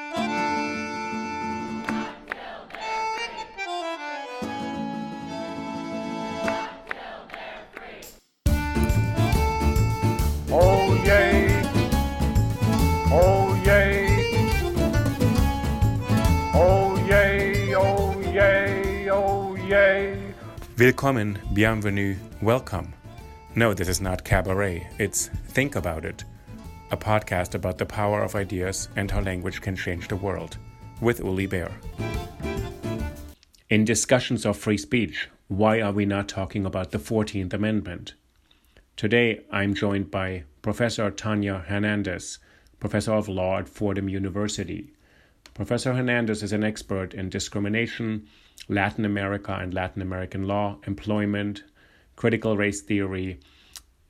Oh yay, oh yay, oh yay, oh yay, oh yay. Willkommen, bienvenue, welcome. No, this is not cabaret, it's Think About It, a podcast about the power of ideas and how language can change the world, with Uli Baer. In discussions of free speech, why are we not talking about the 14th Amendment? Today, I'm joined by Professor Tanya Hernández, Professor of Law at Fordham University. Professor Hernández is an expert in discrimination, Latin America and Latin American law, employment, critical race theory,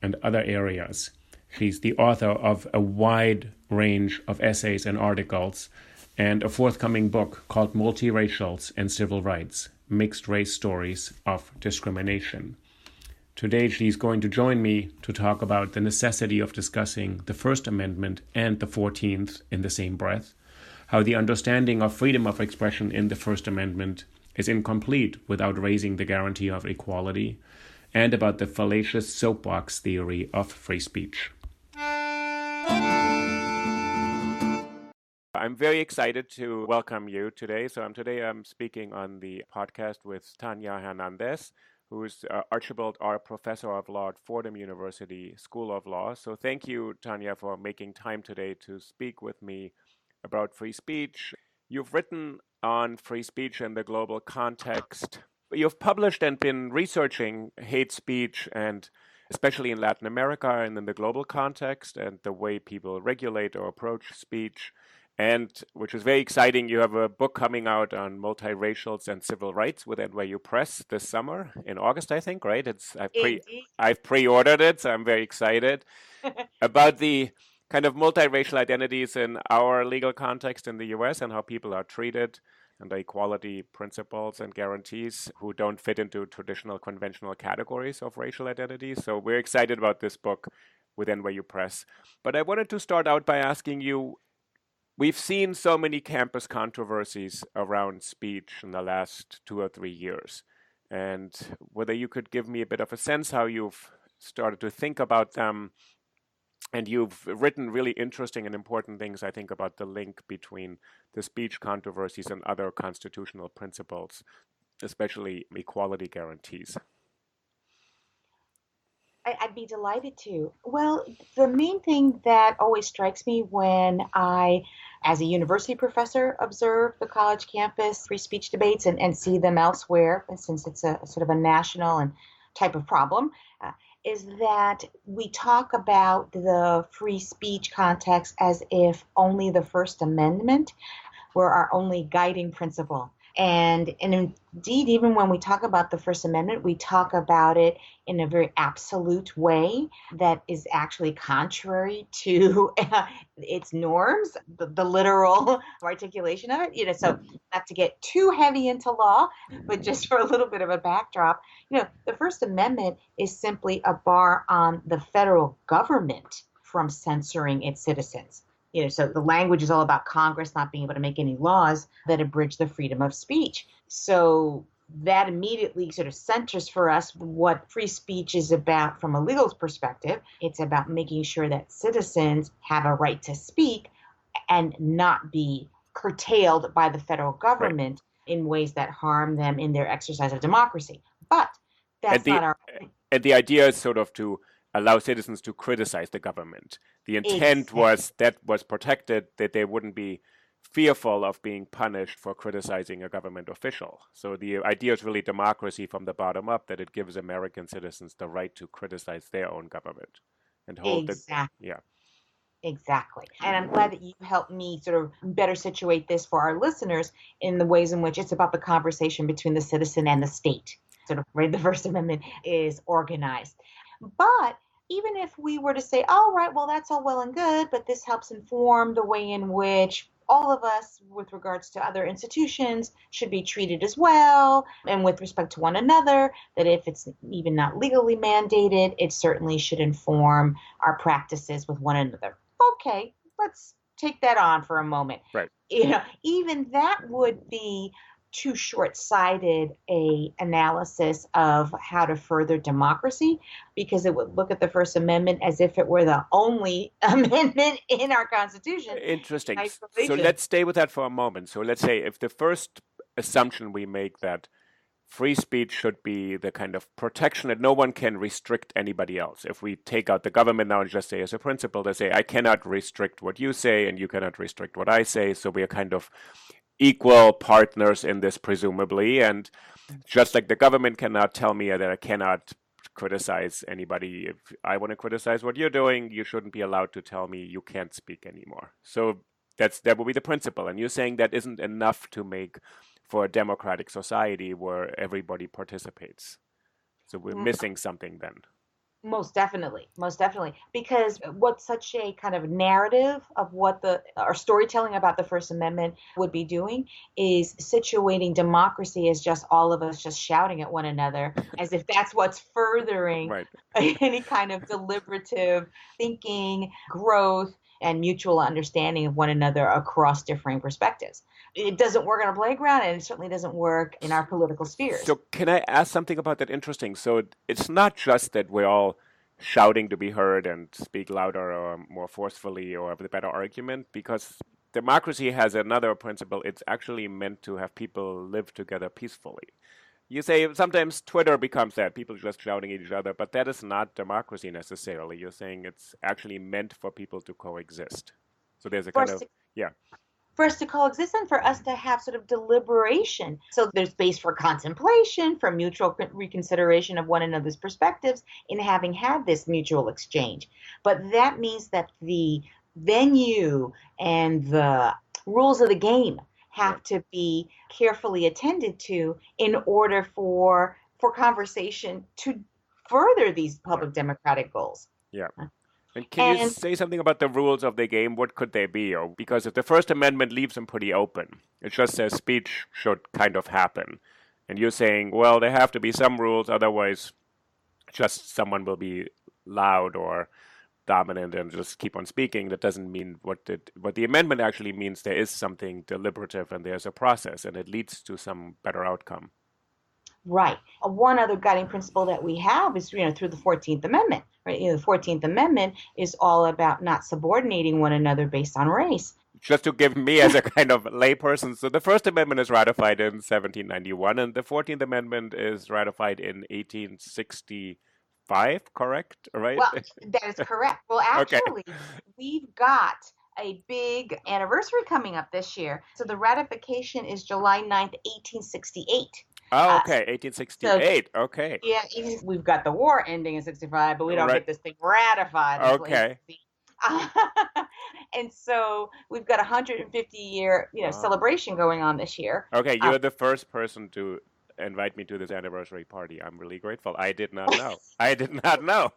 and other areas. She's the author of a wide range of essays and articles and a forthcoming book called Multiracials and Civil Rights, Mixed Race Stories of Discrimination. Today, she's going to join me to talk about the necessity of discussing the First Amendment and the 14th in the same breath, how the understanding of freedom of expression in the First Amendment is incomplete without raising the guarantee of equality, and about the fallacious soapbox theory of free speech. I'm very excited to welcome you today. Today I'm speaking on the podcast with Tanya Hernández, who is Archibald R. Professor of Law at Fordham University School of Law. So thank you, Tanya, for making time today to speak with me about free speech. You've written on free speech in the global context. You've published and been researching hate speech, and especially in Latin America and in the global context, and the way people regulate or approach speech. And which is very exciting, you have a book coming out on multiracials and civil rights with NYU Press this summer, in August, I think, right? I've pre-ordered it, so I'm very excited about the kind of multiracial identities in our legal context in the US and how people are treated, and the equality principles and guarantees who don't fit into traditional conventional categories of racial identities. So we're excited about this book with NYU Press. But I wanted to start out by asking you, we've seen so many campus controversies around speech in the last 2 or 3 years, and whether you could give me a bit of a sense how you've started to think about them. And you've written really interesting and important things, I think, about the link between the speech controversies and other constitutional principles, especially equality guarantees. I'd be delighted to. Well, the main thing that always strikes me when I, as a university professor, observe the college campus free speech debates and see them elsewhere, and since it's a sort of a national and type of problem, is that we talk about the free speech context as if only the First Amendment were our only guiding principle. And indeed, even when we talk about the First Amendment, we talk about it in a very absolute way that is actually contrary to its norms, the literal articulation of it. So not to get too heavy into law, but just for a little bit of a backdrop, the First Amendment is simply a bar on the federal government from censoring its citizens. So the language is all about Congress not being able to make any laws that abridge the freedom of speech. So that immediately sort of centers for us what free speech is about from a legal perspective. It's about making sure that citizens have a right to speak and not be curtailed by the federal government in ways that harm them in their exercise of democracy. But that's not our... And the idea is sort of to allow citizens to criticize the government. The intent was protected, that they wouldn't be fearful of being punished for criticizing a government official. So the idea is really democracy from the bottom up, that it gives American citizens the right to criticize their own government and hold Exactly. And I'm glad that you helped me sort of better situate this for our listeners in the ways in which it's about the conversation between the citizen and the state. Sort of, right, the First Amendment is organized. But even if we were to say, all right, well, that's all well and good, but this helps inform the way in which all of us, with regards to other institutions, should be treated as well, and with respect to one another, that if it's even not legally mandated, it certainly should inform our practices with one another. Okay, let's take that on for a moment. Right. Even that would be too short-sighted a analysis of how to further democracy, because it would look at the First Amendment as if it were the only amendment in our Constitution. Interesting. So let's stay with that for a moment. So let's say if the first assumption we make that free speech should be the kind of protection that no one can restrict anybody else. If we take out the government now and just say as a principle, they say, I cannot restrict what you say and you cannot restrict what I say. So we are kind of equal partners in this, presumably. And just like the government cannot tell me that I cannot criticize anybody. If I want to criticize what you're doing, you shouldn't be allowed to tell me you can't speak anymore. So that would be the principle. And you're saying that isn't enough to make for a democratic society where everybody participates. So we're missing something then. Most definitely, because what's such a kind of narrative of what our storytelling about the First Amendment would be doing is situating democracy as just all of us just shouting at one another, as if that's what's furthering any kind of deliberative thinking, growth, and mutual understanding of one another across differing perspectives. It doesn't work on a playground, and it certainly doesn't work in our political spheres. So can I ask something about that? Interesting. So it's not just that we're all shouting to be heard and speak louder or more forcefully or have a better argument, because democracy has another principle. It's actually meant to have people live together peacefully. You say sometimes Twitter becomes that, people just shouting at each other, but that is not democracy necessarily. You're saying it's actually meant for people to coexist. So there's a kind of, for us to coexist and for us to have sort of deliberation. So there's space for contemplation, for mutual reconsideration of one another's perspectives in having had this mutual exchange. But that means that the venue and the rules of the game have to be carefully attended to in order for conversation to further these public democratic goals. Yeah. And can you say something about the rules of the game? What could they be? Or because if the First Amendment leaves them pretty open, it just says speech should kind of happen. And you're saying, well, there have to be some rules, otherwise just someone will be loud or dominant and just keep on speaking. That doesn't mean what the amendment actually means. There is something deliberative and there's a process and it leads to some better outcome. Right. One other guiding principle that we have is, through the 14th Amendment. Right? The 14th Amendment is all about not subordinating one another based on race. Just to give me as a kind of layperson, so the First Amendment is ratified in 1791 and the 14th Amendment is ratified in 1865, correct? Right? Well, that is correct. Well, actually, we've got a big anniversary coming up this year. So the ratification is July 9th, 1868. Oh, okay, 1868. Okay. Yeah, we've got the war ending in 65, but we don't get this thing ratified. Okay. And so we've got a 150-year, celebration going on this year. Okay, you're the first person to invite me to this anniversary party. I'm really grateful. I did not know. Well,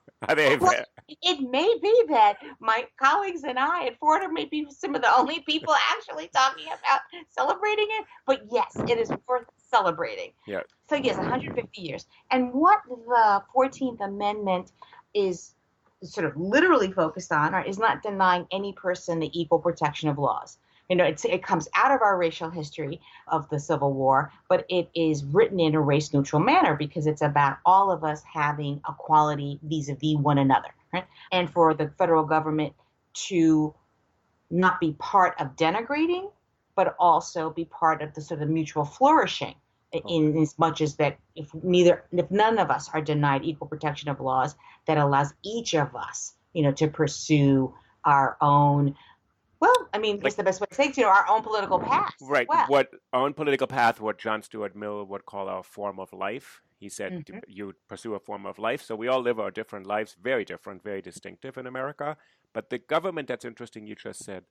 it may be that my colleagues and I at Fordham may be some of the only people actually talking about celebrating it. But yes, it is worth celebrating. Yeah. So yes, 150 years. And what the 14th Amendment is sort of literally focused on is not denying any person the equal protection of laws. It comes out of our racial history of the Civil War, but it is written in a race-neutral manner because it's about all of us having equality vis-a-vis one another, right? And for the federal government to not be part of denigrating, but also be part of the sort of mutual flourishing, in as much as that if none of us are denied equal protection of laws, that allows each of us, to pursue our own. Well, I mean, it's the best way to say it, our own political path. Right. Well. What our own political path, what John Stuart Mill would call our form of life. He said you pursue a form of life. So we all live our different lives, very different, very distinctive in America. But the government, that's interesting, you just said,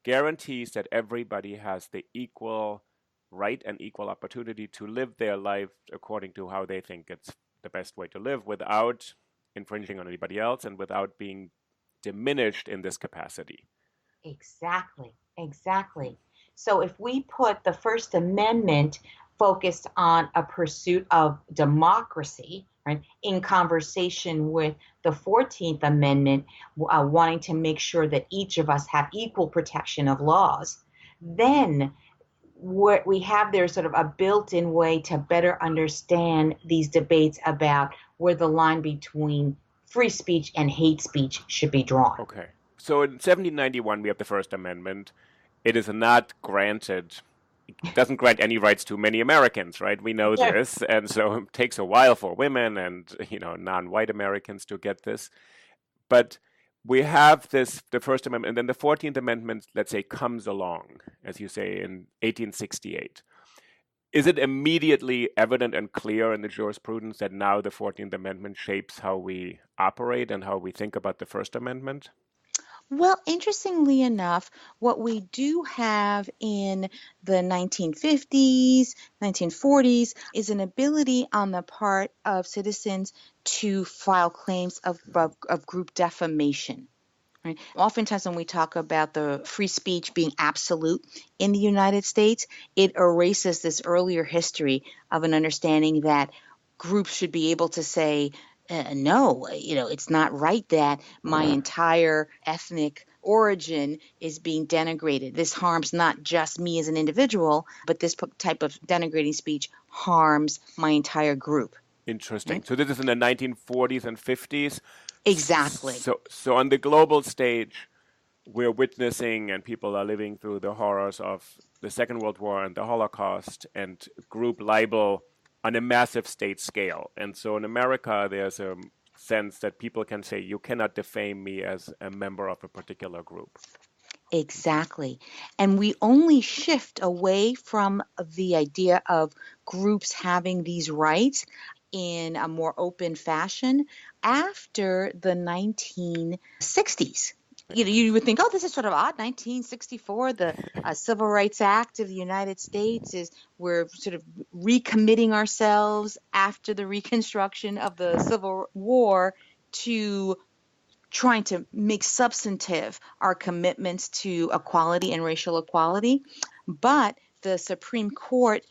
guarantees that everybody has the equal right and equal opportunity to live their life according to how they think it's the best way to live without infringing on anybody else and without being diminished in this capacity. Exactly. So if we put the First Amendment focused on a pursuit of democracy, right, in conversation with the 14th Amendment, wanting to make sure that each of us have equal protection of laws, then what we have there is sort of a built-in way to better understand these debates about where the line between free speech and hate speech should be drawn. Okay. So in 1791, we have the First Amendment. It is not granted, it doesn't grant any rights to many Americans, right? We know Yeah. this. And so it takes a while for women and, non-white Americans to get this. But we have the First Amendment, and then the 14th Amendment, let's say, comes along, as you say, in 1868. Is it immediately evident and clear in the jurisprudence that now the 14th Amendment shapes how we operate and how we think about the First Amendment? Well, interestingly enough, what we do have in the 1950s, 1940s is an ability on the part of citizens to file claims of group defamation. Right? Oftentimes, when we talk about the free speech being absolute in the United States, it erases this earlier history of an understanding that groups should be able to say, no, it's not right that my entire ethnic origin is being denigrated. This harms not just me as an individual, but this type of denigrating speech harms my entire group. Interesting. Right? So this is in the 1940s and 50s. Exactly. So on the global stage, we're witnessing and people are living through the horrors of the Second World War and the Holocaust and group libel on a massive state scale. And so in America, there's a sense that people can say, you cannot defame me as a member of a particular group. Exactly. And we only shift away from the idea of groups having these rights in a more open fashion after the 1960s. You would think, oh, this is sort of odd. 1964, the Civil Rights Act of the United States we're sort of recommitting ourselves after the reconstruction of the Civil War to trying to make substantive our commitments to equality and racial equality. But the Supreme Court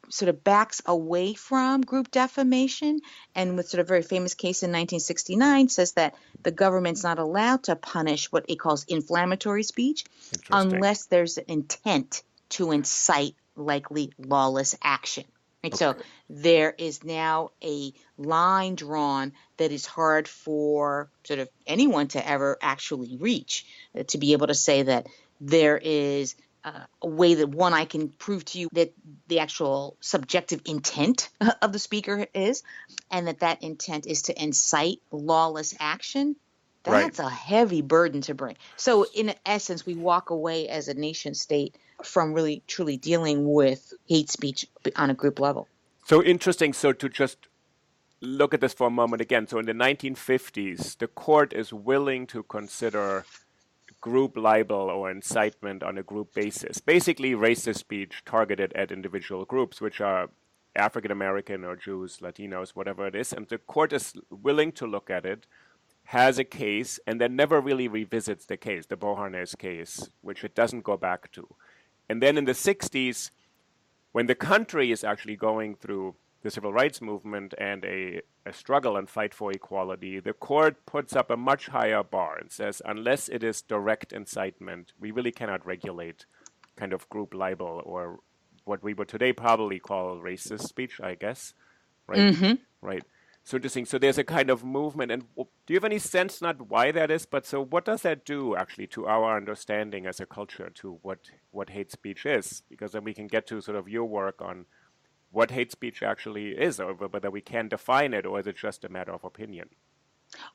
sort of backs away from group defamation, and with sort of a very famous case in 1969 says that the government's not allowed to punish what it calls inflammatory speech unless there's an intent to incite likely lawless action. Right? Okay. So there is now a line drawn that is hard for sort of anyone to ever actually reach, to be able to say that there is a way that, one, I can prove to you that the actual subjective intent of the speaker is, and that intent is to incite lawless action. That's a heavy burden to bring. So in essence, we walk away as a nation state from really truly dealing with hate speech on a group level. So interesting. So to just look at this for a moment again. So in the 1950s, the court is willing to consider group libel or incitement on a group basis, basically racist speech targeted at individual groups, which are African American or Jews, Latinos, whatever it is. And the court is willing to look at it, has a case, and then never really revisits the case, the Beauharnais case, which it doesn't go back to. And then in the 60s, when the country is actually going through the civil rights movement and a struggle and fight for equality, the court puts up a much higher bar and says, unless it is direct incitement, we really cannot regulate kind of group libel or what we would today probably call racist speech, I guess. Right? Mm-hmm. Right. So interesting. So there's a kind of movement. And do you have any sense, not why that is, but so what does that do actually to our understanding as a culture to what hate speech is? Because then we can get to sort of your work on what hate speech actually is, or whether we can define it, or is it just a matter of opinion?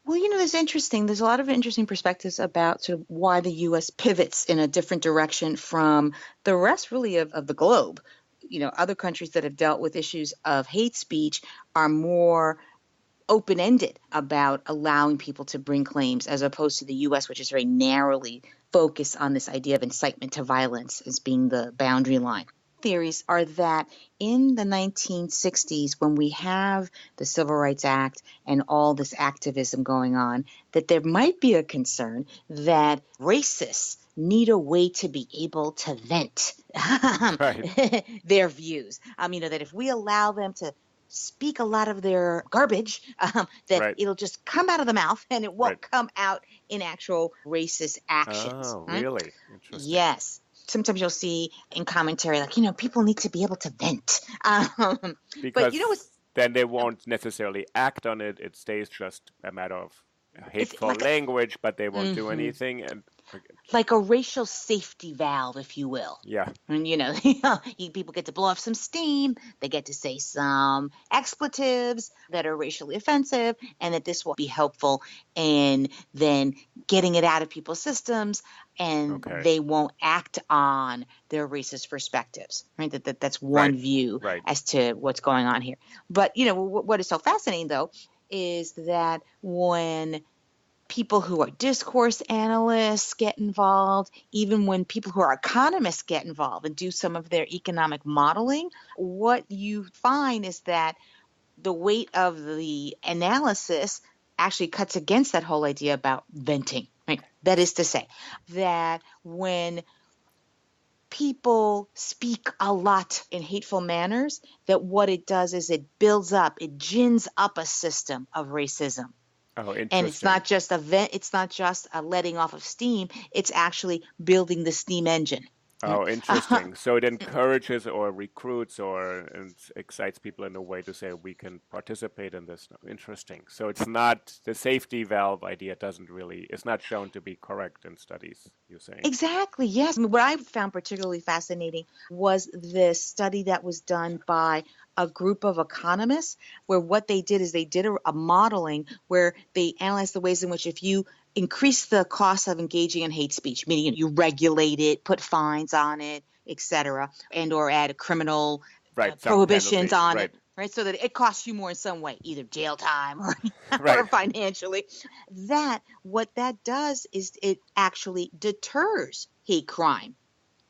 Well, there's a lot of interesting perspectives about sort of why the U.S. pivots in a different direction from the rest really of the globe. Other countries that have dealt with issues of hate speech are more open-ended about allowing people to bring claims, as opposed to the U.S., which is very narrowly focused on this idea of incitement to violence as being the boundary line. Theories are that in the 1960s, when we have the Civil Rights Act and all this activism going on, that there might be a concern that racists need a way to be able to vent their views. That if we allow them to speak a lot of their garbage, that Right. it'll just come out of the mouth and it won't Right. come out in actual racist actions. Oh, Right? really? Interesting. Yes. Sometimes you'll see in commentary, like, people need to be able to vent. But Because then they won't necessarily act on it. It stays just a matter of it's hateful language, but they won't do Mhm. anything. And like a racial safety valve, if you will. yeah, And, people get to blow off some steam. They get to say some expletives that are racially offensive, and that this will be helpful in then getting it out of people's systems, and okay, they won't act on their racist perspectives. Right? That's one right, view right. as to what's going on here. But, what is so fascinating, though, is that when people who are discourse analysts get involved, even when people who are economists get involved and do some of their economic modeling, what you find is that the weight of the analysis actually cuts against that whole idea about venting. Right? That is to say, that when people speak a lot in hateful manners, that what it does is it gins up a system of racism. Oh, And it's interesting. not just it's not just a letting off of steam, it's actually building the steam engine. Oh, interesting. So it encourages or recruits or and excites people in a way to say we can participate in this. Interesting. So it's not the safety valve idea it's not shown to be correct in studies, you're saying. Exactly, yes. I mean, what I found particularly fascinating was this study that was done by a group of economists, where what they did is they did a modeling where they analyzed the ways in which if you increase the cost of engaging in hate speech, meaning you regulate it, put fines on it, etc., and or add criminal Right, some prohibitions penalty. on Right, it, right? So that it costs you more in some way, either jail time or, right. or financially. What that does is it actually deters hate crime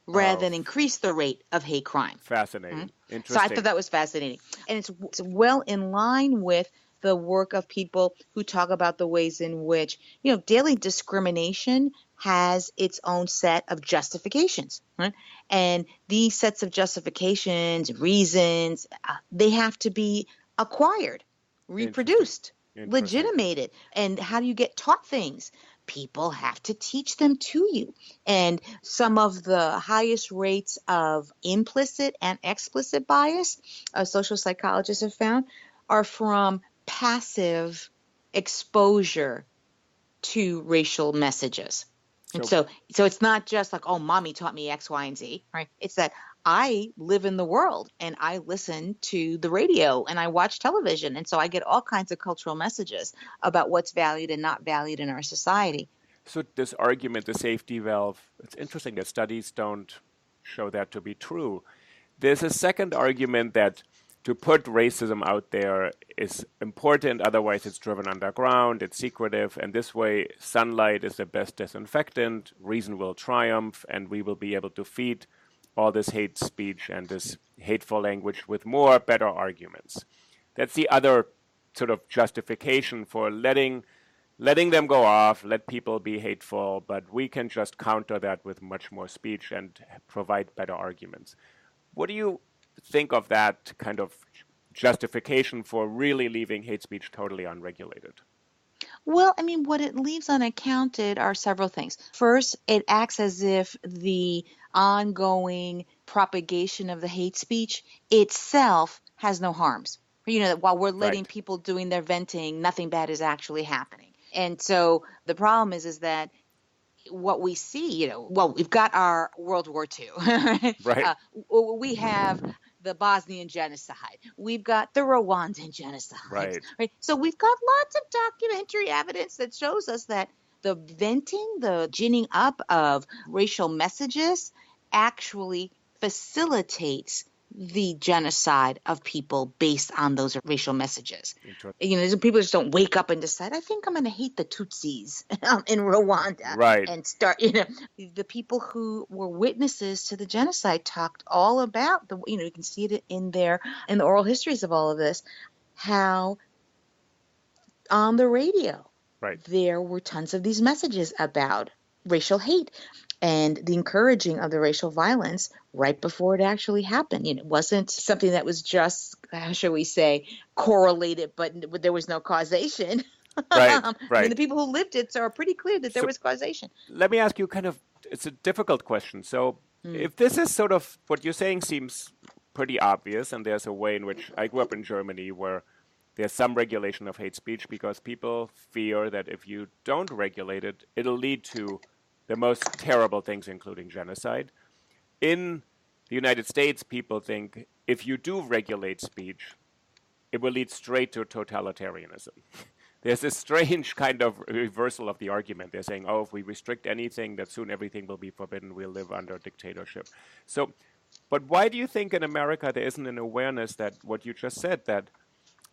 rather Oh, than increase the rate of hate crime. fascinating. So I thought Interesting. that was fascinating. And it's well in line with the work of people who talk about the ways in which, daily discrimination has its own set of justifications, right? And these sets of justifications, reasons, they have to be acquired, Interesting. reproduced, Interesting. legitimated. And how do you get taught things? People have to teach them to you. And some of the highest rates of implicit and explicit bias, social psychologists have found, are from passive exposure to racial messages. And So, so it's not just like, oh, mommy taught me X, Y, and Z, right? It's that I live in the world and I listen to the radio and I watch television. And so I get all kinds of cultural messages about what's valued and not valued in our society. so this argument, the safety valve, it's interesting that studies don't show that to be true. There's a second argument that to put racism out there is important, otherwise it's driven underground, it's secretive, and this way sunlight is the best disinfectant, reason will triumph, and we will be able to feed all this hate speech and this hateful language with more better arguments. That's the other sort of justification for letting them go off, let people be hateful, but we can just counter that with much more speech and provide better arguments. What do you think of that kind of justification for really leaving hate speech totally unregulated? Well, I mean, what it leaves unaccounted are several things. First, it acts as if the ongoing propagation of the hate speech itself has no harms. That while we're letting Right. people doing their venting, nothing bad is actually happening. And so the problem is that what we see, we've got our World War II. Right. We have the Bosnian genocide. We've got the Rwandan genocide. Right. Right? So we've got lots of documentary evidence that shows us that the venting, the ginning up of racial messages actually facilitates the genocide of people based on those racial messages. People just don't wake up and decide, I think I'm going to hate the Tutsis in Rwanda. Right. And start, the people who were witnesses to the genocide talked all about you can see it in the oral histories of all of this, how on the radio, Right. there were tons of these messages about racial hate. and the encouraging of the racial violence right before it actually happened. It wasn't something that was just, how shall we say, correlated, but there was no causation. Right, The right. people who lived it are pretty clear that there So was causation. let me ask you it's a difficult question. So Mm. if this is sort of what you're saying seems pretty obvious, and there's a way in which I grew up in Germany where there's some regulation of hate speech because people fear that if you don't regulate it, it'll lead to the most terrible things, including genocide. In the United States, people think if you do regulate speech, it will lead straight to totalitarianism. There's this strange kind of reversal of the argument. They're saying, oh, if we restrict anything, that soon everything will be forbidden. We'll live under dictatorship. So, but why do you think in America there isn't an awareness that what you just said, that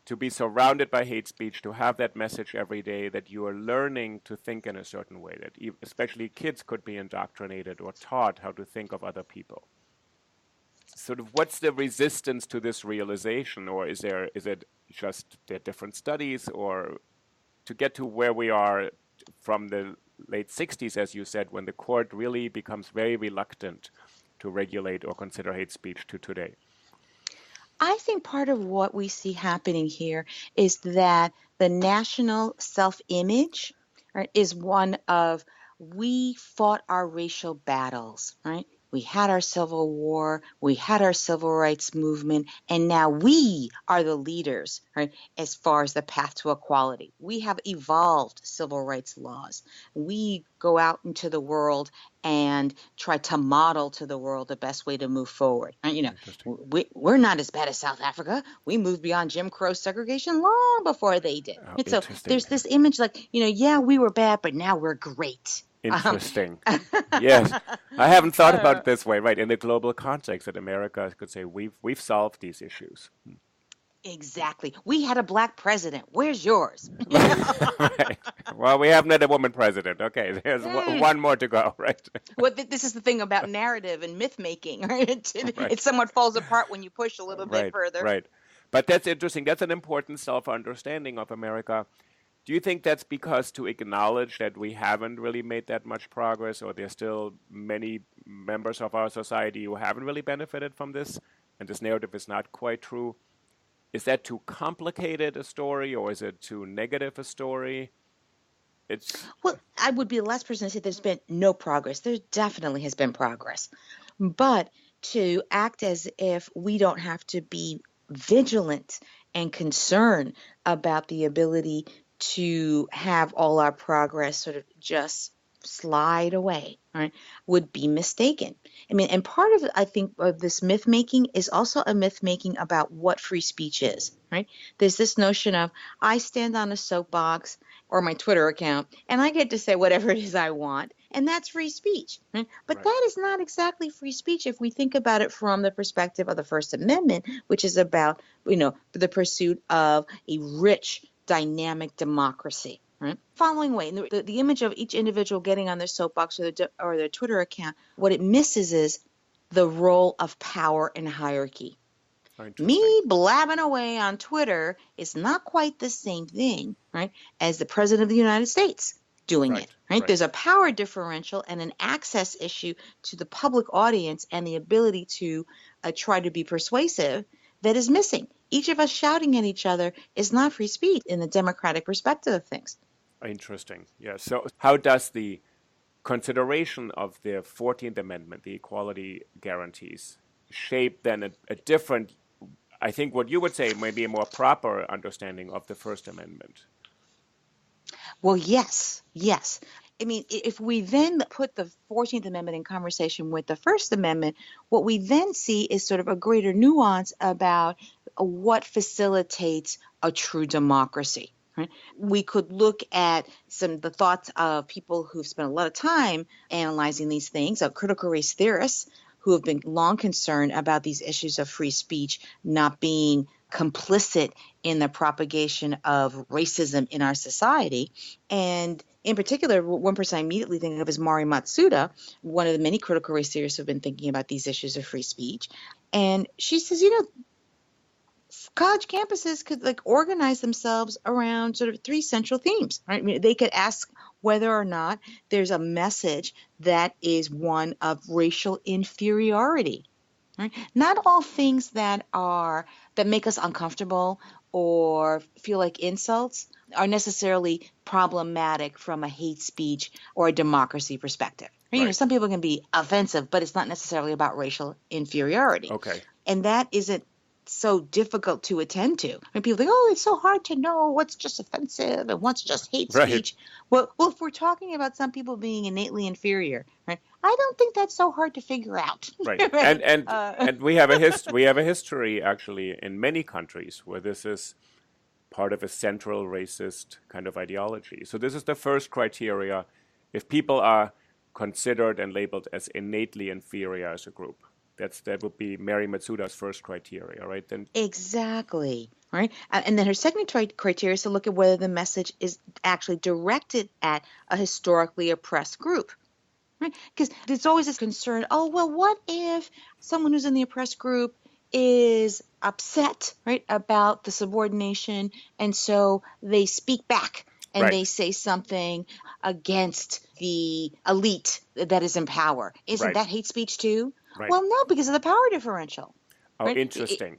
to be surrounded by hate speech, to have that message every day, that you are learning to think in a certain way, that especially kids could be indoctrinated or taught how to think of other people? Sort of what's the resistance to this realization, or is it just there are different studies, or to get to where we are from the late 60s, as you said, when the court really becomes very reluctant to regulate or consider hate speech, to today? I think part of what we see happening here is that the national self-image, right, is one of, we fought our racial battles, right? We had our Civil War, we had our Civil Rights Movement, and now we are the leaders, right, as far as the path to equality. We have evolved civil rights laws. We go out into the world and try to model to the world the best way to move forward. We're not as bad as South Africa. We moved beyond Jim Crow segregation long before they did. Oh, And so interesting. there's this image like, yeah, we were bad, but now we're great. Interesting. Yes, I haven't thought about it this way. Right, in the global context, that America could say we've solved these issues. Exactly. We had a black president. Where's yours? Right. Well, we haven't had a woman president. Okay, there's one more to go, right? Well, this is the thing about narrative and myth making, right? Right. It somewhat falls apart when you push a little bit further. Right. But that's interesting. That's an important self-understanding of America. Do you think that's because to acknowledge that we haven't really made that much progress, or there's still many members of our society who haven't really benefited from this, and this narrative is not quite true? Is that too complicated a story, or is it too negative a story? Well, I would be the last person to say there's been no progress. There definitely has been progress. But to act as if we don't have to be vigilant and concerned about the ability to have all our progress sort of just slide away, right, would be mistaken. And part of, I think, of this myth making is also a myth making about what free speech is, right? There's this notion of, I stand on a soapbox or my Twitter account and I get to say whatever it is I want, and that's free speech, right? But Right. that is not exactly free speech if we think about it from the perspective of the First Amendment, which is about, the pursuit of a rich, dynamic democracy. Right? Following way, the image of each individual getting on their soapbox or their Twitter account, what it misses is the role of power and hierarchy. Me blabbing away on Twitter is not quite the same thing, right, as the President of the United States doing it. Right? There's a power differential and an access issue to the public audience and the ability to try to be persuasive that is missing. Each of us shouting at each other is not free speech in the democratic perspective of things. Interesting. Yeah. So how does the consideration of the 14th Amendment, the equality guarantees, shape then a different, I think what you would say maybe a more proper understanding of the First Amendment? Well, yes. If we then put the 14th Amendment in conversation with the First Amendment, what we then see is sort of a greater nuance about what facilitates a true democracy. Right? We could look at some of the thoughts of people who've spent a lot of time analyzing these things, of critical race theorists who have been long concerned about these issues of free speech not being complicit in the propagation of racism in our society. And in particular, one person I immediately think of is Mari Matsuda, one of the many critical race theorists who have been thinking about these issues of free speech. And she says, college campuses could organize themselves around sort of three central themes, right? They could ask whether or not there's a message that is one of racial inferiority. Right? Not all things that make us uncomfortable or feel like insults are necessarily problematic from a hate speech or a democracy perspective. Right. Some people can be offensive, but it's not necessarily about racial inferiority. Okay. And that isn't so difficult to attend to. People think, oh, it's so hard to know what's just offensive and what's just hate speech. Well, if we're talking about some people being innately inferior, right? I don't think that's so hard to figure out. Right. And we have a history actually in many countries where this is part of a central racist kind of ideology. So this is the first criteria. If people are considered and labeled as innately inferior as a group, that would be Mary Matsuda's first criteria, right? Then exactly, right? And then her second criteria is to look at whether the message is actually directed at a historically oppressed group. Right? Because there's always this concern, oh, well, what if someone who's in the oppressed group is upset, right, about the subordination, and so they speak back and Right. they say something against the elite that is in power. Isn't Right. that hate speech too? Right. Well, no, because of the power differential. Oh, right? interesting.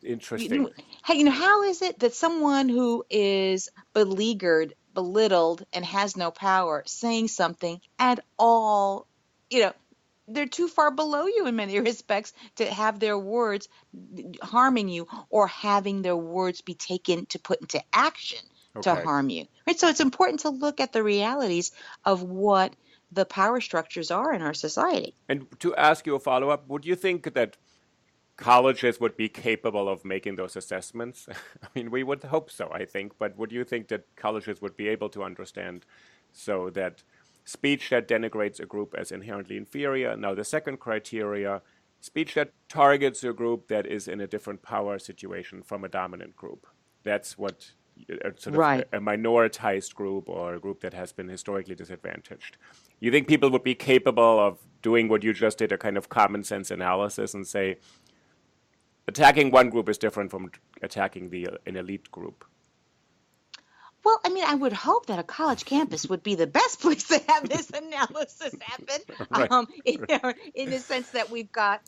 Interesting. Hey, how is it that someone who is beleaguered, belittled, and has no power saying something at all, they're too far below you in many respects to have their words harming you or having their words be taken to put into action to harm you. Right? So it's important to look at the realities of what the power structures are in our society. And to ask you a follow-up, would you think that colleges would be capable of making those assessments? I mean, we would hope so, I think, but would you think that colleges would be able to understand so that speech that denigrates a group as inherently inferior? Now, the second criteria, speech that targets a group that is in a different power situation from a dominant group. That's what sort of a minoritized group or a group that has been historically disadvantaged. You think people would be capable of doing what you just did, a kind of common sense analysis, and say, attacking one group is different from attacking an elite group? Well, I mean, I would hope that a college campus would be the best place to have this analysis happen. Right. In the sense that we've got,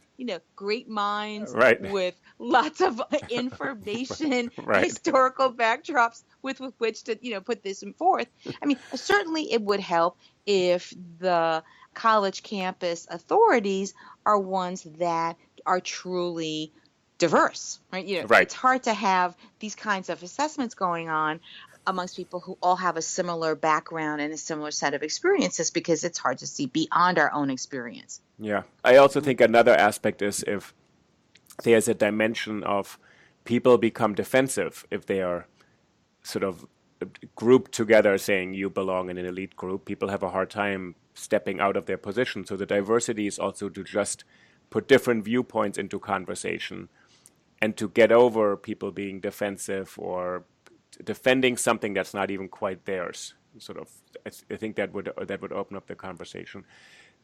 great minds right. with lots of information, right. historical backdrops with which to, put this forth. I mean, certainly it would help if the college campus authorities are ones that are truly diverse, right? Right. It's hard to have these kinds of assessments going on amongst people who all have a similar background and a similar set of experiences because it's hard to see beyond our own experience. Yeah. I also think another aspect is if there's a dimension of people become defensive if they are sort of grouped together saying you belong in an elite group, people have a hard time stepping out of their position. So the diversity is also to just put different viewpoints into conversation and to get over people being defensive or defending something that's not even quite theirs. Sort of, I think that would open up the conversation.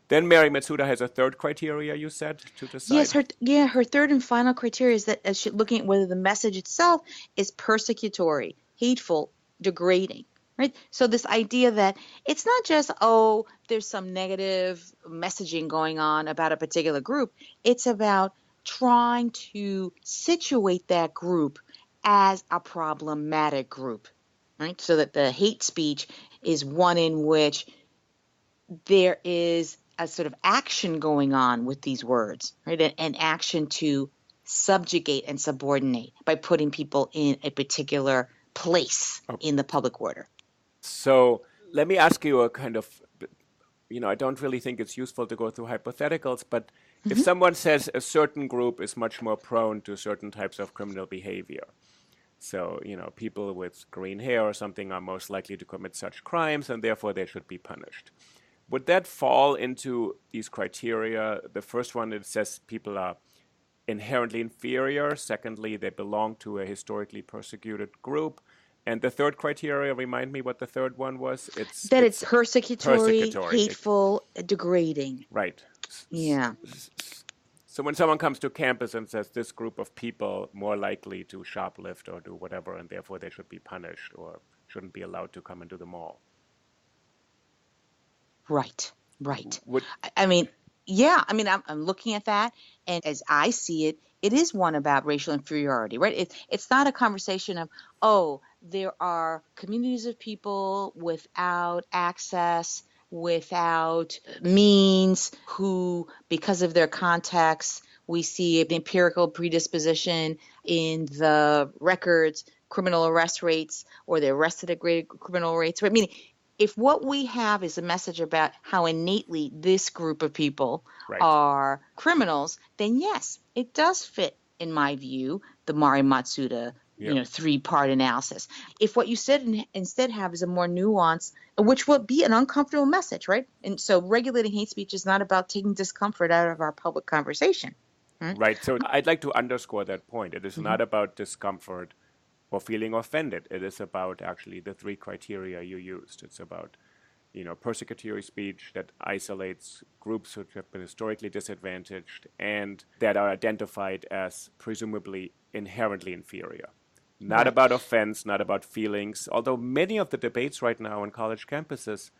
Then Mary Matsuda has a third criteria, you said, to decide. Yes, her third and final criteria is that looking at whether the message itself is persecutory, hateful, degrading. Right? So this idea that it's not just, there's some negative messaging going on about a particular group. It's about trying to situate that group as a problematic group, right? So that the hate speech is one in which there is a sort of action going on with these words, right? An action to subjugate and subordinate by putting people in a particular place in the public order. So let me ask you a kind of, I don't really think it's useful to go through hypotheticals, but if someone says a certain group is much more prone to certain types of criminal behavior, so, people with green hair or something are most likely to commit such crimes, and therefore they should be punished. Would that fall into these criteria? The first one, it says people are inherently inferior. Secondly, they belong to a historically persecuted group. And the third criteria, remind me what the third one was? It's persecutory, hateful, degrading. Right. Yeah. So when someone comes to campus and says this group of people more likely to shoplift or do whatever, and therefore they should be punished or shouldn't be allowed to come into the mall. Right, right. Would I mean, yeah, I mean, I'm looking at that, and as I see it, it is one about racial inferiority, right? It's not a conversation of, oh, there are communities of people without access, without means, who, because of their context, we see an empirical predisposition in the records, criminal arrest rates, or they're arrested at greater criminal rates. Right? Meaning, if what we have is a message about how innately this group of people right. are criminals, then yes, it does fit, in my view, the Mari Matsuda, Yeah. three-part analysis. If what you said instead have is a more nuanced, which will be an uncomfortable message, right? And so regulating hate speech is not about taking discomfort out of our public conversation. Right. So I'd like to underscore that point. It is not about discomfort or feeling offended. It is about actually the three criteria you used. It's about, persecutory speech that isolates groups who have been historically disadvantaged and that are identified as presumably inherently inferior. Not about offense, not about feelings, although many of the debates right now on college campuses,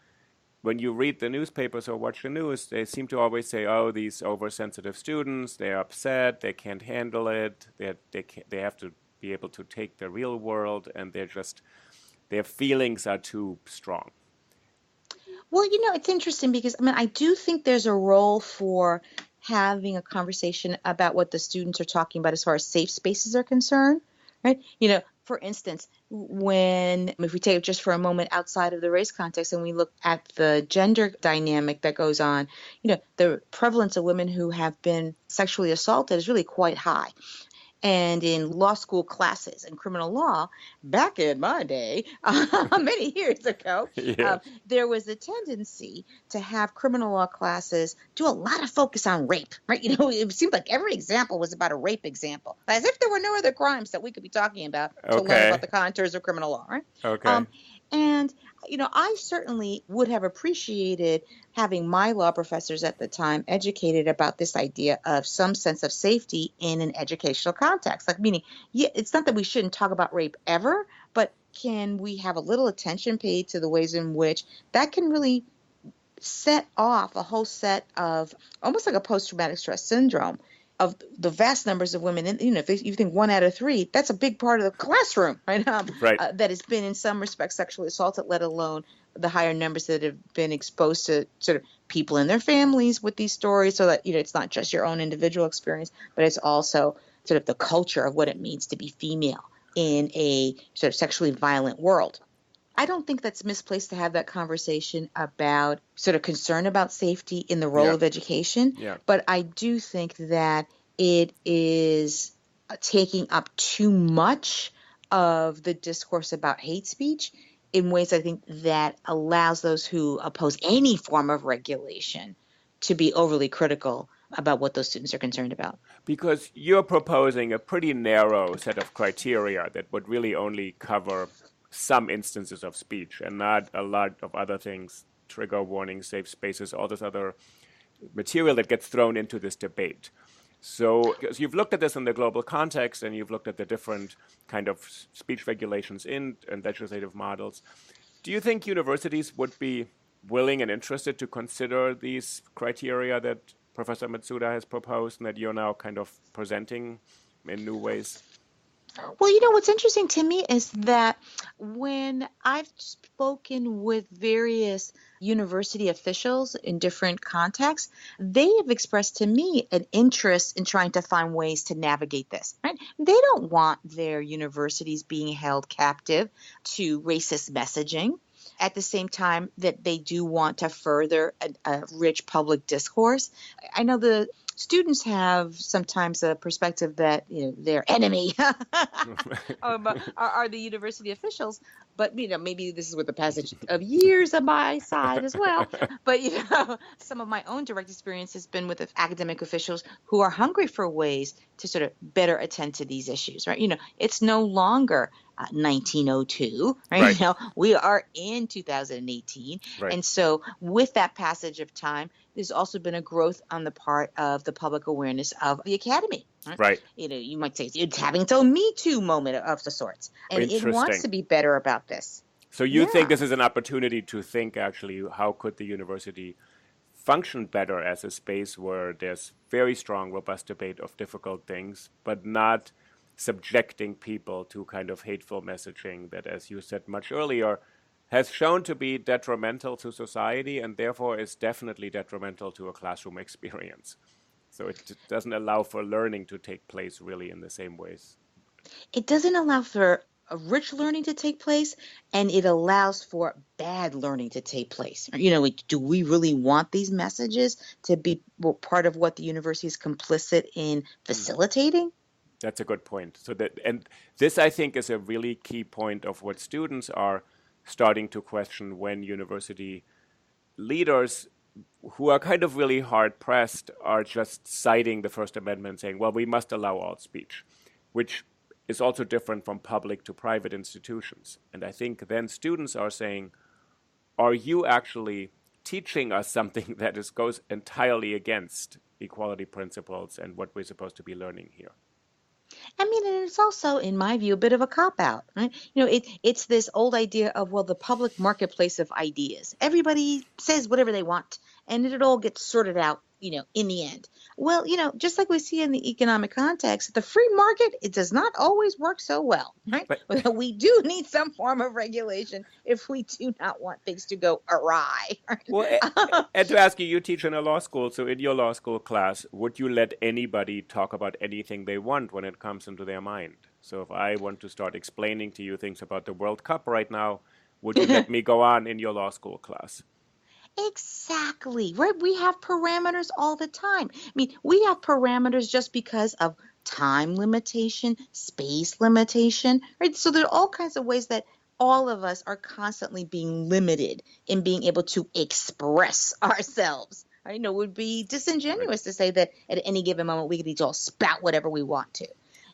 when you read the newspapers or watch the news, they seem to always say, oh, these oversensitive students, they're upset, they can't handle it, they have to be able to take the real world, and their feelings are too strong. Well, it's interesting because, I do think there's a role for having a conversation about what the students are talking about as far as safe spaces are concerned, right? For instance, if we take it just for a moment outside of the race context and we look at the gender dynamic that goes on, the prevalence of women who have been sexually assaulted is really quite high. And in law school classes in criminal law, back in my day, many years ago, Yes. there was a tendency to have criminal law classes do a lot of focus on rape, right? It seemed like every example was about a rape example, as if there were no other crimes that we could be talking about to learn about the contours of criminal law, right? Okay. And, I certainly would have appreciated having my law professors at the time educated about this idea of some sense of safety in an educational context. Like, meaning, it's not that we shouldn't talk about rape ever, but can we have a little attention paid to the ways in which that can really set off a whole set of almost like a post-traumatic stress syndrome of the vast numbers of women, and if you think 1 out of 3, that's a big part of the classroom, right? That has been in some respects sexually assaulted, let alone the higher numbers that have been exposed to sort of people in their families with these stories, so that it's not just your own individual experience, but it's also sort of the culture of what it means to be female in a sort of sexually violent world. I don't think that's misplaced to have that conversation about sort of concern about safety in the role of education. Yeah. But I do think that it is taking up too much of the discourse about hate speech in ways I think that allows those who oppose any form of regulation to be overly critical about what those students are concerned about. Because you're proposing a pretty narrow set of criteria that would really only cover some instances of speech and not a lot of other things, trigger warnings, safe spaces, all this other material that gets thrown into this debate. So you've looked at this in the global context and you've looked at the different kind of speech regulations and legislative models. Do you think universities would be willing and interested to consider these criteria that Professor Matsuda has proposed and that you're now kind of presenting in new ways? Well, what's interesting to me is that when I've spoken with various university officials in different contexts, they have expressed to me an interest in trying to find ways to navigate this, right? They don't want their universities being held captive to racist messaging. At the same time that they do want to further a rich public discourse. I know the students have sometimes a perspective that their enemy are the university officials, but maybe this is with the passage of years on my side as well. But some of my own direct experience has been with academic officials who are hungry for ways to sort of better attend to these issues, right? It's no longer 1902, right? We are in 2018. Right. And so with that passage of time, there's also been a growth on the part of the public awareness of the academy. Right. You might say it's having its own Me Too moment of the sorts. And it wants to be better about this. So you think Yeah. this is an opportunity to think actually how could the university function better as a space where there's very strong, robust debate of difficult things, but not subjecting people to kind of hateful messaging that, as you said much earlier, has shown to be detrimental to society and therefore is definitely detrimental to a classroom experience. So it doesn't allow for learning to take place really in the same ways. It doesn't allow for a rich learning to take place, and it allows for bad learning to take place. Do we really want these messages to be part of what the university is complicit in facilitating? That's a good point. And this, I think, is a really key point of what students are starting to question when university leaders who are kind of really hard pressed are just citing the First Amendment, saying, well, we must allow all speech, which is also different from public to private institutions. And I think then students are saying, are you actually teaching us something that goes entirely against equality principles and what we're supposed to be learning here? I mean, and it's also, in my view, a bit of a cop-out, right? It's this old idea of, well, the public marketplace of ideas. Everybody says whatever they want, and it all gets sorted out, in the end. Well, just like we see in the economic context, the free market, it does not always work so well, right? But we do need some form of regulation if we do not want things to go awry. Right? Well, and to ask you, you teach in a law school, so in your law school class, would you let anybody talk about anything they want when it comes into their mind? So if I want to start explaining to you things about the World Cup right now, would you let me go on in your law school class? Exactly, right? We have parameters all the time. I mean, we have parameters just because of time limitation, space limitation, right? So there are all kinds of ways that all of us are constantly being limited in being able to express ourselves. Right? It would be disingenuous to say that at any given moment we could each all spout whatever we want to.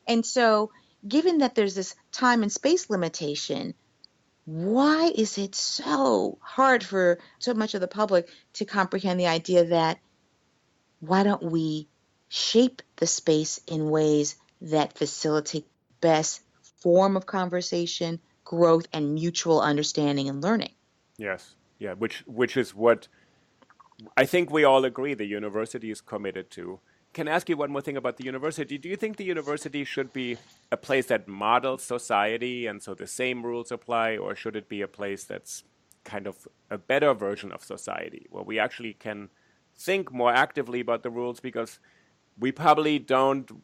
And so, given that there's this time and space limitation, why is it so hard for so much of the public to comprehend the idea that why don't we shape the space in ways that facilitate best form of conversation, growth, and mutual understanding and learning? Yes, yeah, which is what I think we all agree the university is committed to. Can I ask you one more thing about the university? Do you think the university should be a place that models society and so the same rules apply, or should it be a place that's kind of a better version of society where we actually can think more actively about the rules? Because we probably don't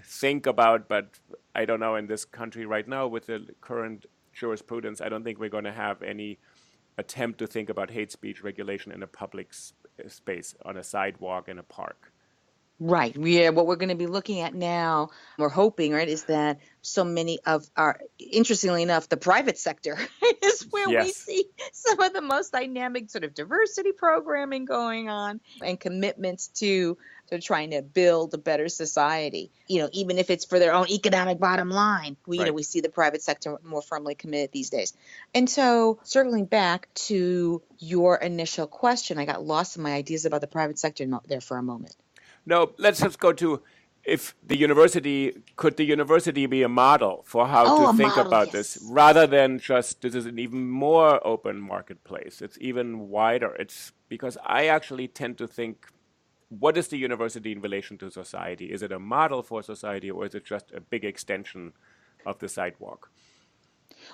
think about, but I don't know, in this country right now with the current jurisprudence, I don't think we're going to have any attempt to think about hate speech regulation in a public space, on a sidewalk, in a park. Right. Yeah. What we're going to be looking at now, we're hoping, right, is that so many of our, interestingly enough, the private sector is where we see some of the most dynamic sort of diversity programming going on and commitments to trying to build a better society. Even if it's for their own economic bottom line, we see the private sector more firmly committed these days. And so, circling back to your initial question, I got lost in my ideas about the private sector there for a moment. No, let's just go to could the university be a model for how to think about this, rather than just this is an even more open marketplace. It's even wider. It's because I actually tend to think, what is the university in relation to society? Is it a model for society, or is it just a big extension of the sidewalk?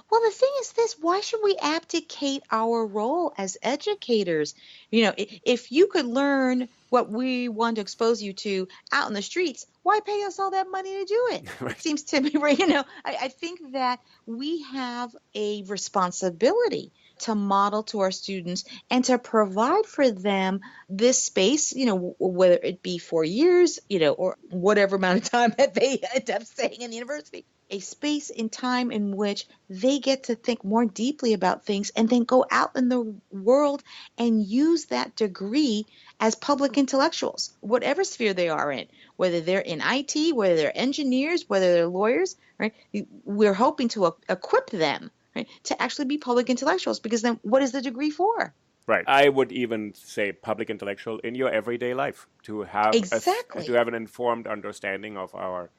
Well, the thing is this, why should we abdicate our role as educators? If you could learn what we want to expose you to out in the streets, why pay us all that money to do it? Right. It seems to me, right? I think that we have a responsibility to model to our students and to provide for them this space, whether it be 4 years, or whatever amount of time that they end up staying in the university. A space in time in which they get to think more deeply about things and then go out in the world and use that degree as public intellectuals, whatever sphere they are in, whether they're in IT, whether they're engineers, whether they're lawyers, right? We're hoping to equip them, right, to actually be public intellectuals, because then what is the degree for? Right. I would even say public intellectual in your everyday life, to have exactly. To have an informed understanding of our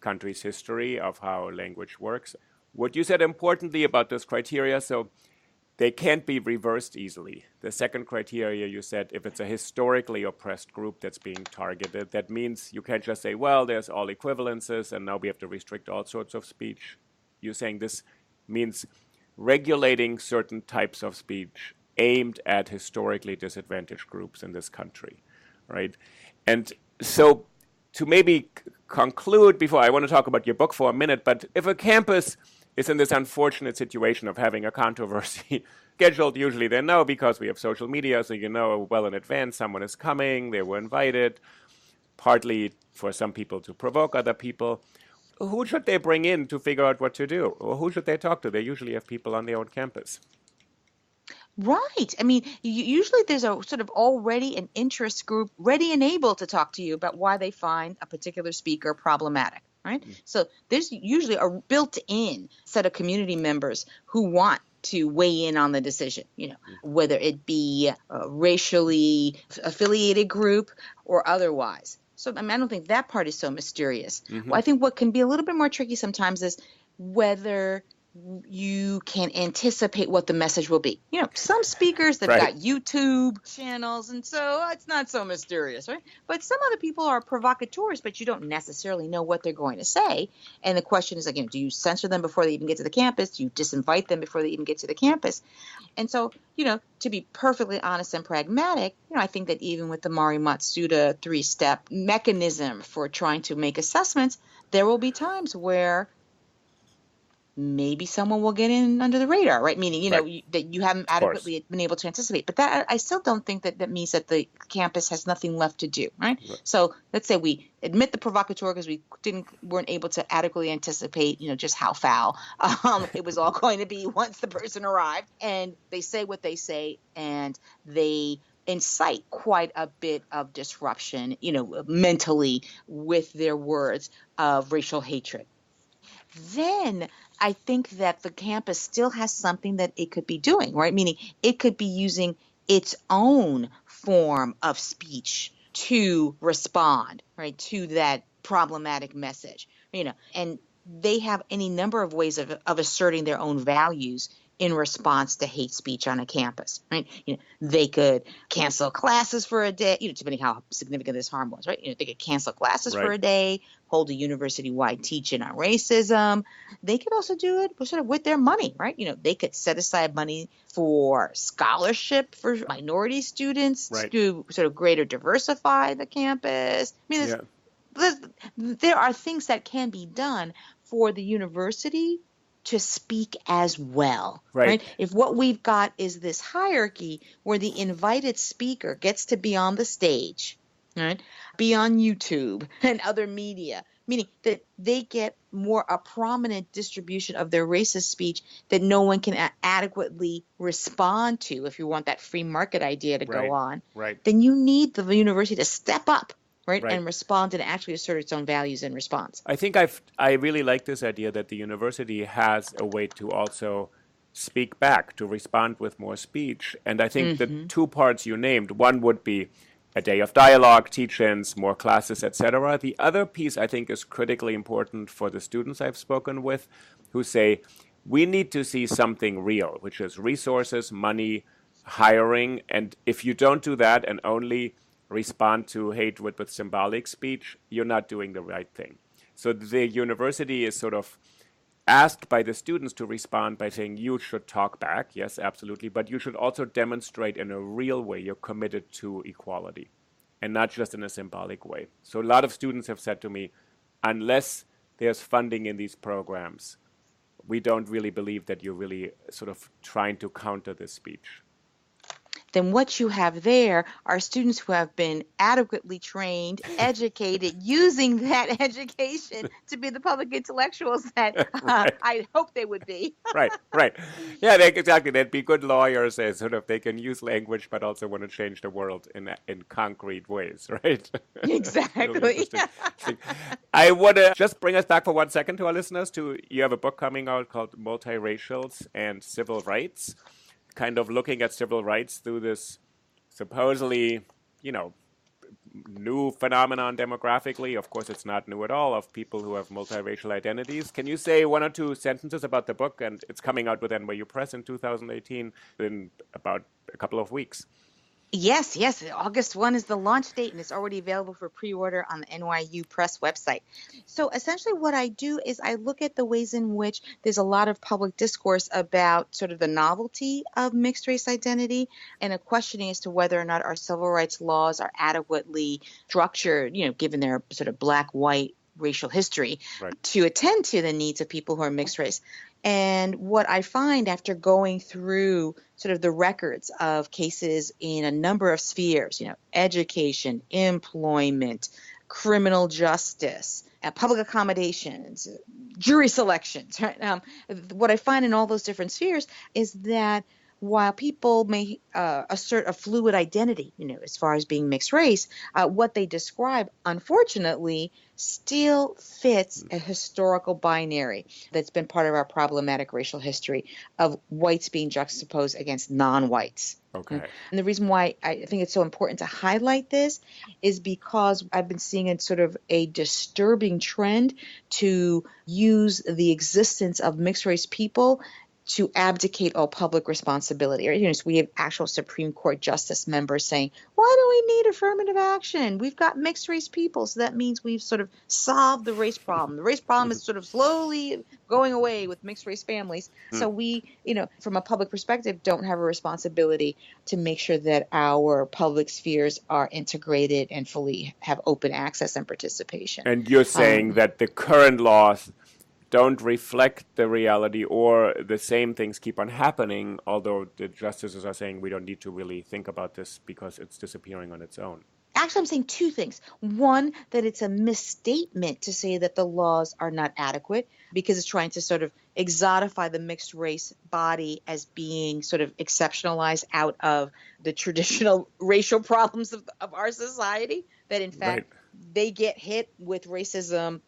country's history, of how language works. what you said importantly about this criteria, so they can't be reversed easily. The second criteria, you said, if it's a historically oppressed group that's being targeted, that means you can't just say, well, there's all equivalences and now we have to restrict all sorts of speech. You're saying this means regulating certain types of speech aimed at historically disadvantaged groups in this country, right? And so to maybe conclude, before I want to talk about your book for a minute, but if a campus is in this unfortunate situation of having a controversy scheduled, usually they know because we have social media, so you know well in advance someone is coming, they were invited, partly for some people to provoke other people. Who should they bring in to figure out what to do? Or who should they talk to? They usually have people on their own campus. Right. I mean, usually there's a sort of already an interest group ready and able to talk to you about why they find a particular speaker problematic, right? So there's usually a built-in set of community members who want to weigh in on the decision, whether it be a racially affiliated group or otherwise. So I don't think that part is so mysterious. Well, I think what can be a little bit more tricky sometimes is whether you can anticipate what the message will be. Some speakers, they've got YouTube channels, and so it's not so mysterious, right? But some other people are provocateurs, but you don't necessarily know what they're going to say. And the question is, do you censor them before they even get to the campus? Do you disinvite them before they even get to the campus? And so, to be perfectly honest and pragmatic, I think that even with the Mari Matsuda 3-step mechanism for trying to make assessments, there will be times where maybe someone will get in under the radar, right? Meaning, that you haven't adequately been able to anticipate. But that I still don't think that means that the campus has nothing left to do, right? So let's say we admit the provocateur because we weren't able to adequately anticipate, just how foul it was all going to be once the person arrived. And they say what they say, and they incite quite a bit of disruption, mentally with their words of racial hatred. Then I think that the campus still has something that it could be doing, right? Meaning it could be using its own form of speech to respond, right, to that problematic message, and they have any number of ways of asserting their own values in response to hate speech on a campus, right? They could cancel classes for a day, depending how significant this harm was, right? They could cancel classes for a day, hold a university-wide teach-in on racism. They could also do it sort of with their money, right? They could set aside money for scholarship for minority students to sort of greater diversify the campus. There are things that can be done for the university to speak as well, right? If what we've got is this hierarchy where the invited speaker gets to be on the stage, right, be on YouTube and other media, meaning that they get more a prominent distribution of their racist speech that no one can adequately respond to, if you want that free market idea to go on, then you need the university to step up. Right, and respond and actually assert its own values in response. I think I really like this idea that the university has a way to also speak back, to respond with more speech. And I think the two parts you named, one would be a day of dialogue, teach-ins, more classes, etc. The other piece I think is critically important for the students I've spoken with who say, we need to see something real, which is resources, money, hiring. And if you don't do that and only respond to hate with symbolic speech, you're not doing the right thing. So the university is sort of asked by the students to respond by saying, you should talk back, yes, absolutely, but you should also demonstrate in a real way you're committed to equality, and not just in a symbolic way. So a lot of students have said to me, unless there's funding in these programs, we don't really believe that you're really sort of trying to counter this speech. Then what you have there are students who have been adequately trained, educated, using that education to be the public intellectuals that I hope they would be. Right. Yeah, exactly. They'd be good lawyers, sort of they can use language, but also want to change the world in concrete ways, right? Exactly. Really I want to just bring us back for 1 second to our listeners. You have a book coming out called Multiracials and Civil Rights, kind of looking at civil rights through this supposedly, new phenomenon demographically. Of course, it's not new at all, of people who have multiracial identities. Can you say one or two sentences about the book? And it's coming out with NYU Press in 2018 in about a couple of weeks. Yes. August 1 is the launch date, and it's already available for pre-order on the NYU Press website. So essentially what I do is I look at the ways in which there's a lot of public discourse about sort of the novelty of mixed race identity and a questioning as to whether or not our civil rights laws are adequately structured, given their sort of black-white racial history, right, to attend to the needs of people who are mixed race. And what I find after going through sort of the records of cases in a number of spheres, education, employment, criminal justice, public accommodations, jury selections, right? What I find in all those different spheres is that while people may assert a fluid identity, as far as being mixed race, what they describe, unfortunately, still fits a historical binary that's been part of our problematic racial history of whites being juxtaposed against non-whites. Okay. And the reason why I think it's so important to highlight this is because I've been seeing a sort of a disturbing trend to use the existence of mixed race people to abdicate all public responsibility. Or, so we have actual Supreme Court justice members saying, why do we need affirmative action? We've got mixed race people, so that means we've sort of solved the race problem. The race problem is sort of slowly going away with mixed race families. So we, from a public perspective, don't have a responsibility to make sure that our public spheres are integrated and fully have open access and participation. And you're saying that the current laws don't reflect the reality, or the same things keep on happening, although the justices are saying we don't need to really think about this because it's disappearing on its own. Actually, I'm saying two things. One, that it's a misstatement to say that the laws are not adequate because it's trying to sort of exotify the mixed race body as being sort of exceptionalized out of the traditional racial problems of our society, that in fact they get hit with racism,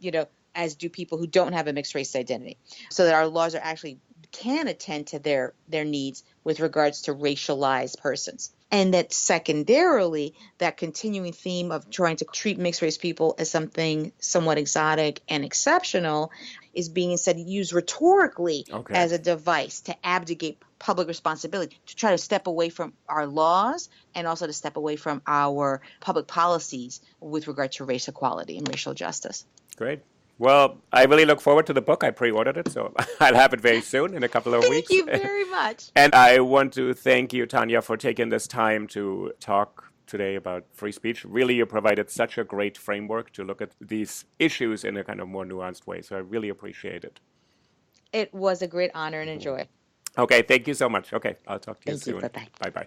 as do people who don't have a mixed race identity, so that our laws are actually can attend to their needs with regards to racialized persons. And that secondarily, that continuing theme of trying to treat mixed race people as something somewhat exotic and exceptional is being instead used rhetorically as a device to abdicate public responsibility, to try to step away from our laws and also to step away from our public policies with regard to race equality and racial justice. Great. Well, I really look forward to the book. I pre-ordered it, so I'll have it very soon in a couple of weeks. Thank you very much. And I want to thank you, Tanya, for taking this time to talk today about free speech. Really, you provided such a great framework to look at these issues in a kind of more nuanced way, so I really appreciate it. It was a great honor and a joy. Okay, thank you so much. Okay, I'll talk to you soon. Bye-bye.